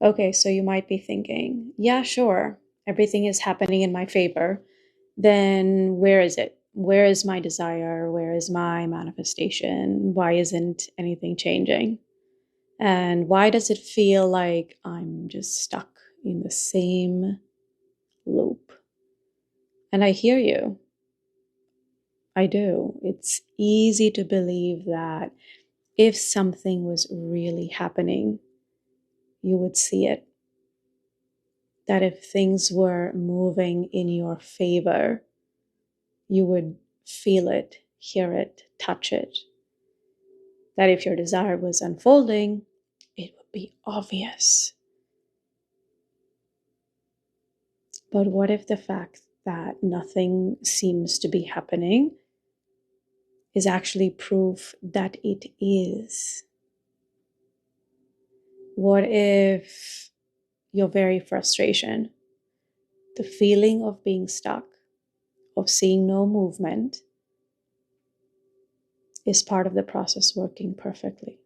Okay, so you might be thinking, yeah, sure, everything is happening in my favor. Then where is it? Where is my desire? Where is my manifestation? Why isn't anything changing? And why does it feel like I'm just stuck in the same loop? And I hear you. I do. It's easy to believe that if something was really happening, you would see it. That if things were moving in your favor, you would feel it, hear it, touch it. That if your desire was unfolding, it would be obvious. But what if the fact that nothing seems to be happening is actually proof that it is? What if your very frustration, the feeling of being stuck, of seeing no movement, is part of the process working perfectly?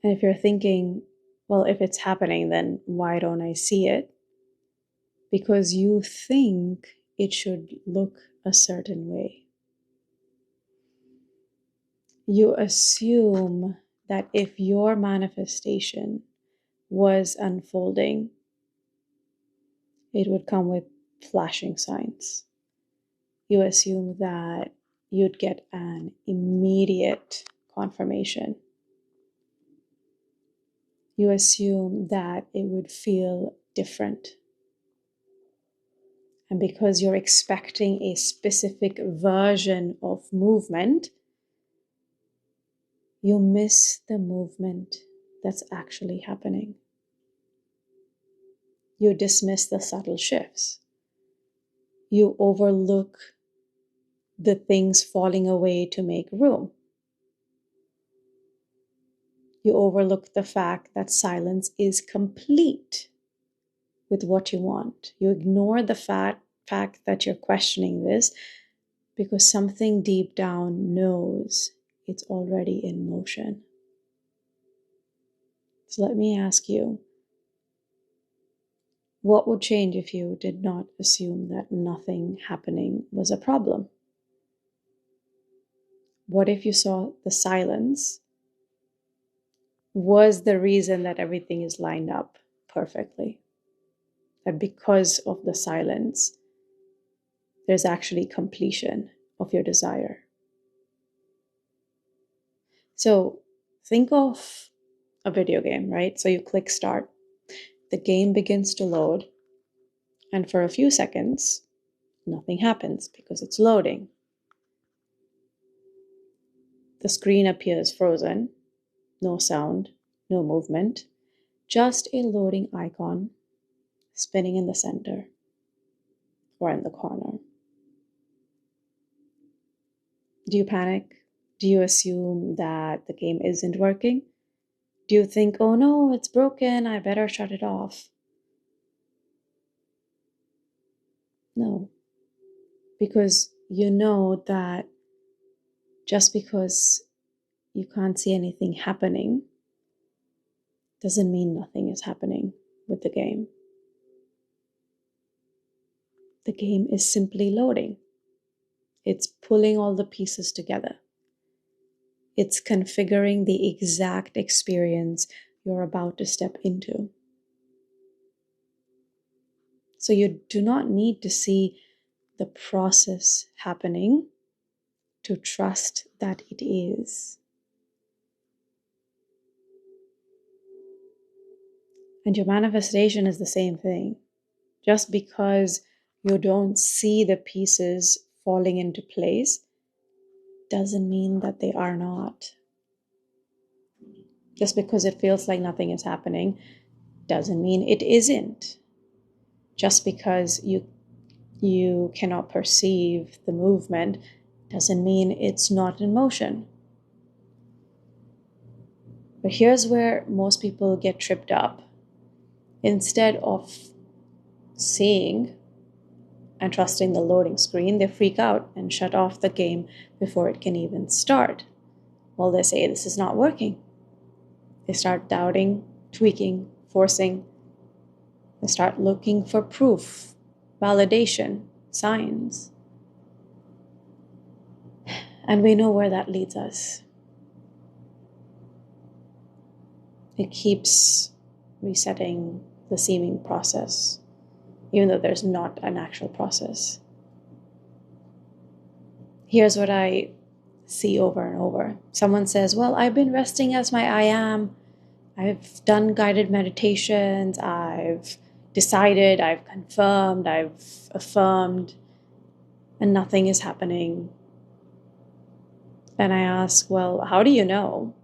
And if you're thinking, well, if it's happening, then why don't I see it? Because you think it should look a certain way. You assume that if your manifestation was unfolding, it would come with flashing signs. You assume that you'd get an immediate confirmation. You assume that it would feel different. And because you're expecting a specific version of movement, you miss the movement that's actually happening. You dismiss the subtle shifts. You overlook the things falling away to make room. You overlook the fact that silence is complete with what you want. You ignore the fact that you're questioning this because something deep down knows it's already in motion. So let me ask you, what would change if you did not assume that nothing happening was a problem? What if you saw the silence was the reason that everything is lined up perfectly? That because of the silence, there's actually completion of your desire. So think of a video game, right? So you click start, the game begins to load, and for a few seconds, nothing happens because it's loading. The screen appears frozen, no sound, no movement, just a loading icon spinning in the center or in the corner. Do you panic? Do you assume that the game isn't working? Do you think, oh no, it's broken, I better shut it off? No, because you know that just because you can't see anything happening doesn't mean nothing is happening with the game. The game is simply loading. It's pulling all the pieces together. It's configuring the exact experience you're about to step into. So you do not need to see the process happening to trust that it is. And your manifestation is the same thing. Just because you don't see the pieces falling into place doesn't mean that they are not. Just because it feels like nothing is happening doesn't mean it isn't. Just because you cannot perceive the movement doesn't mean it's not in motion. But here's where most people get tripped up. Instead of seeing and trusting the loading screen, they freak out and shut off the game before it can even start. Well, they say this is not working. They start doubting, tweaking, forcing. They start looking for proof, validation, signs. And we know where that leads us. It keeps resetting the seeming process, even though there's not an actual process. Here's what I see over and over. Someone says, well, I've been resting as my I am. I've done guided meditations. I've decided, I've confirmed, I've affirmed, and nothing is happening. And I ask, well, how do you know?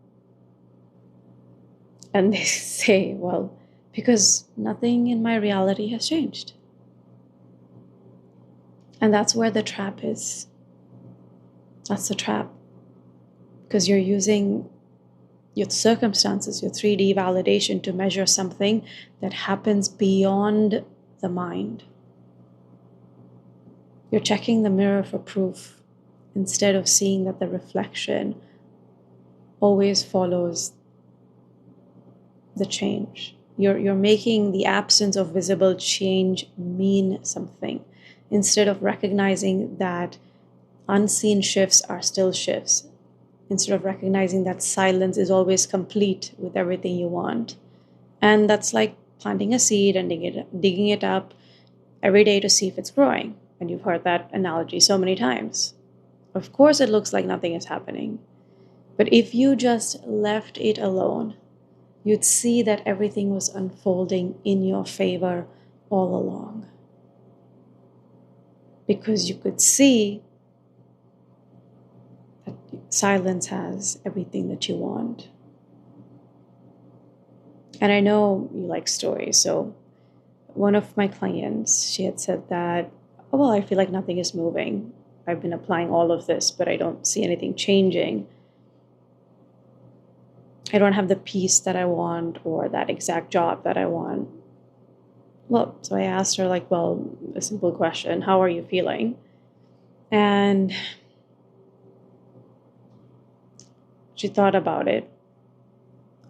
And they say, well, because nothing in my reality has changed. And that's where the trap is. That's the trap. Because you're using your circumstances, your 3D validation to measure something that happens beyond the mind. You're checking the mirror for proof instead of seeing that the reflection always follows the change. You're making the absence of visible change mean something instead of recognizing that unseen shifts are still shifts, instead of recognizing that silence is always complete with everything you want. And that's like planting a seed and digging it up every day to see if it's growing. And you've heard that analogy so many times. Of course, it looks like nothing is happening. But if you just left it alone, you'd see that everything was unfolding in your favor all along. Because you could see that silence has everything that you want. And I know you like stories, so one of my clients, she had said that, oh, well, I feel like nothing is moving. I've been applying all of this, but I don't see anything changing. I don't have the peace that I want or that exact job that I want. Well, so I asked her, like, well, a simple question, how are you feeling? And she thought about it.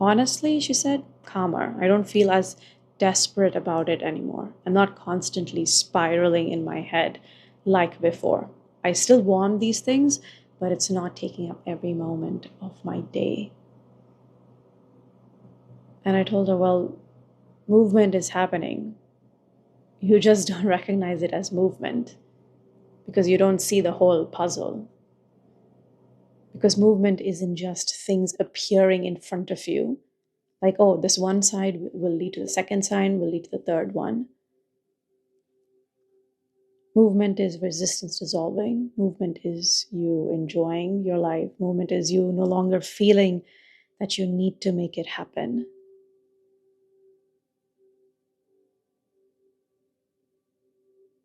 Honestly, she said, calmer. I don't feel as desperate about it anymore. I'm not constantly spiraling in my head like before. I still want these things, but it's not taking up every moment of my day. And I told her, well, movement is happening. You just don't recognize it as movement because you don't see the whole puzzle. Because movement isn't just things appearing in front of you. Like, oh, this one side will lead to the second side, will lead to the third one. Movement is resistance dissolving. Movement is you enjoying your life. Movement is you no longer feeling that you need to make it happen.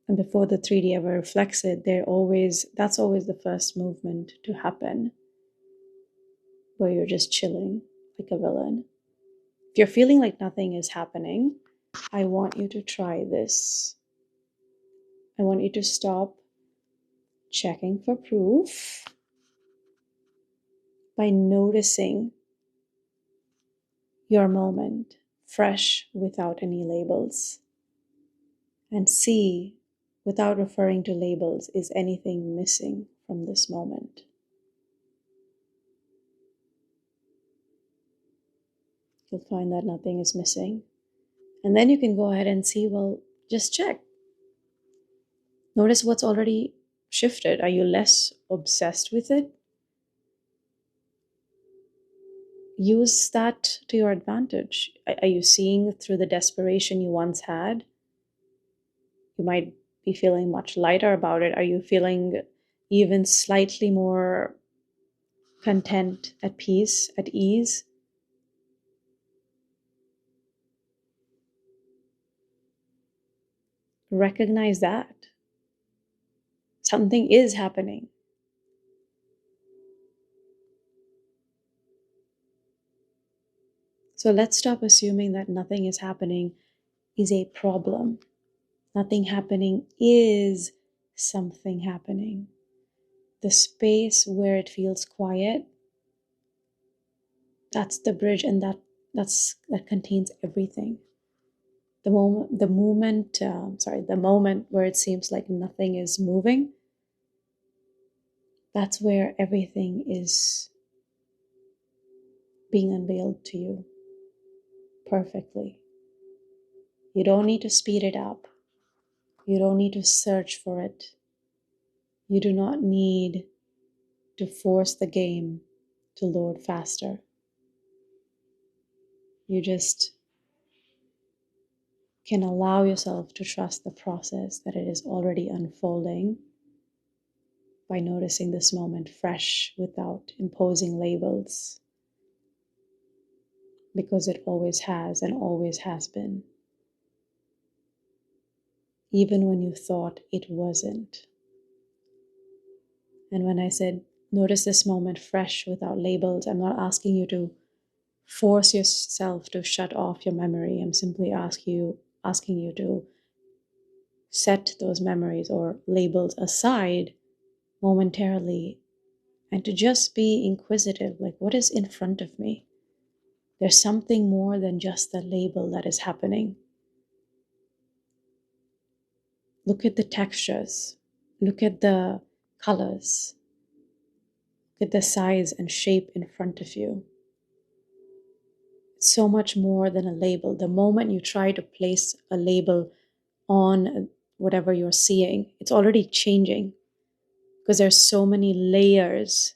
And before the 3D ever reflects it, that's always the first movement to happen, where you're just chilling like a villain. If you're feeling like nothing is happening, I want you to try this. I want you to stop checking for proof by noticing your moment, fresh without any labels. And see, without referring to labels, is anything missing from this moment? You'll find that nothing is missing. And then you can go ahead and see, well, just check. Notice what's already shifted. Are you less obsessed with it? Use that to your advantage. Are you seeing through the desperation you once had? You might be feeling much lighter about it. Are you feeling even slightly more content, at peace, at ease? Recognize that. Something is happening. So let's stop assuming that nothing is happening is a problem. Nothing happening is something happening. The space where it feels quiet, that's the bridge, and that contains everything. The moment where it seems like nothing is moving, that's where everything is being unveiled to you perfectly. You don't need to speed it up. You don't need to search for it. You do not need to force the game to load faster. You just can allow yourself to trust the process that it is already unfolding by noticing this moment fresh without imposing labels, because it always has and always has been, even when you thought it wasn't. And when I said, notice this moment fresh without labels, I'm not asking you to force yourself to shut off your memory. I'm simply asking you to set those memories or labels aside momentarily and to just be inquisitive, like, what is in front of me? There's something more than just the label that is happening. Look at the textures, look at the colors, look at the size and shape in front of you. It's so much more than a label. The moment you try to place a label on whatever you're seeing, it's already changing because there's so many layers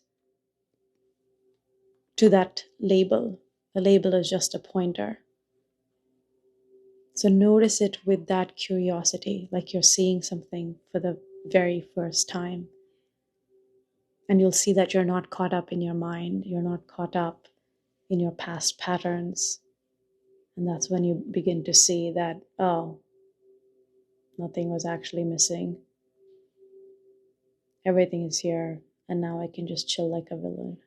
to that label. The label is just a pointer. So notice it with that curiosity, like you're seeing something for the very first time. And you'll see that you're not caught up in your mind. You're not caught up in your past patterns. And that's when you begin to see that, oh, nothing was actually missing. Everything is here. And now I can just chill like a villain.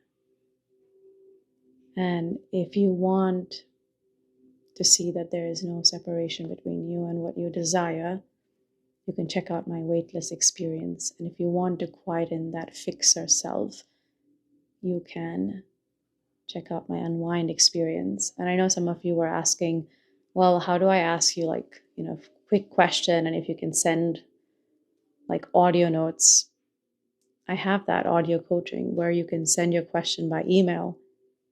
And if you want to see that there is no separation between you and what you desire, you can check out my Weightless Experience. And if you want to quieten that fixer self, you can check out my Unwind Experience. And I know some of you were asking, well, how do I ask you, like, quick question, and if you can send like audio notes? I have that audio coaching where you can send your question by email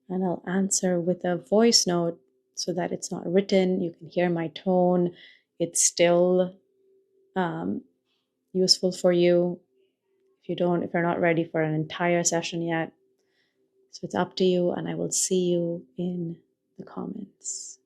and I'll answer with a voice note so that it's not written. You can hear my tone. It's still useful for you if you're not ready for an entire session yet. So it's up to you, and I will see you in the comments.